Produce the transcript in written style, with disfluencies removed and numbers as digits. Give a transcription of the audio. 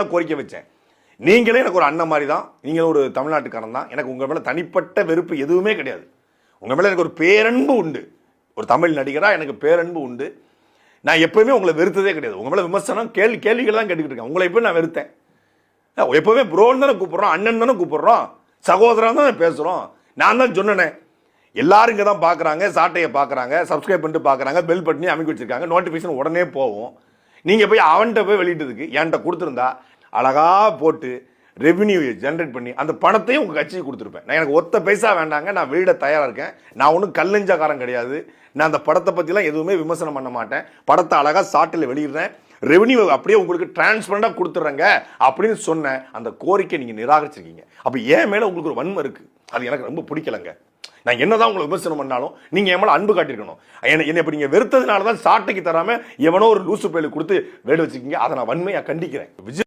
கோரிக்கை வச்சேன். நீங்களே எனக்கு ஒரு அண்ணன் மாதிரி தான், நீங்களும் ஒரு தமிழ்நாட்டுக்காரன் தான். எனக்கு உங்க மேல தனிப்பட்ட வெறுப்பு எதுவுமே கிடையாது. உங்க மேல எனக்கு ஒரு பேரன்பு உண்டு. ஒரு தமிழ் நடிகரா எனக்கு பேரன்பு உண்டு. நான் எப்பவுமே உங்களை வெறுத்ததே கிடையாது. உங்க மேல விமர்சனம் கேள்விகள் தான் கேட்டுக்கிட்டு இருக்கேன். உங்களை எப்போ நான் வெறுத்தேன்? எப்பவுமே ப்ரோன்னு தானே கூப்பிடுறோம், அண்ணன் தானே கூப்பிடுறோம், சகோதரன் தானே பேசுறோம். நான் தான் சொன்னேன், எல்லாரும் இங்கே தான் பார்க்குறாங்க, சாட்டையை பார்க்குறாங்க, சப்ஸ்கிரைப் பண்ணிட்டு பார்க்குறாங்க, பெல் பட்டனி அமைக்க வச்சிருக்காங்க, நோட்டிஃபிகேஷன் உடனே போகும். நீங்கள் போய் அவன்கிட்ட போய் வெளியிட்டதுக்கு என்கிட்ட கொடுத்துருந்தா அழகா போட்டு ரெவென்யூ ஜென்ரேட் பண்ணி அந்த பணத்தையும் உங்கள் கட்சிக்கு கொடுத்துருப்பேன். நான் எனக்கு ஒத்த பைசா வேண்டாங்க, நான் வெளியிட தயாராக இருக்கேன். நான் ஒன்றும் கல்லஞ்சக்காரன் கிடையாது. நான் அந்த படத்தை பற்றிலாம் எதுவுமே விமர்சனம் பண்ண மாட்டேன். படத்தை அழகாக சாட்டில் வெளியிடுறேன், ரெவென்யூ அப்படியே உங்களுக்கு டிரான்ஸ்பரண்டாக கொடுத்துட்றேங்க அப்படின்னு சொன்னேன். அந்த கோரிக்கை நீங்கள் நிராகரிச்சிருக்கீங்க. அப்போ ஏன் மேலே உங்களுக்கு ஒரு வன்மை இருக்குது. அது எனக்கு ரொம்ப பிடிக்கலங்க. நான் என்னதான் உங்களை விமர்சனம் பண்ணாலும் நீங்க என் மேல அன்பு காட்டிருக்கணும். என்ன இப்ப நீங்க வெறுத்ததுனால தான் சாட்டைக்கு தராம எவனோ ஒரு லூசு பயலுக்கு கொடுத்து வேடு வச்சுக்கீங்க. அதை நான் வன்மையா கண்டிக்கிறேன்.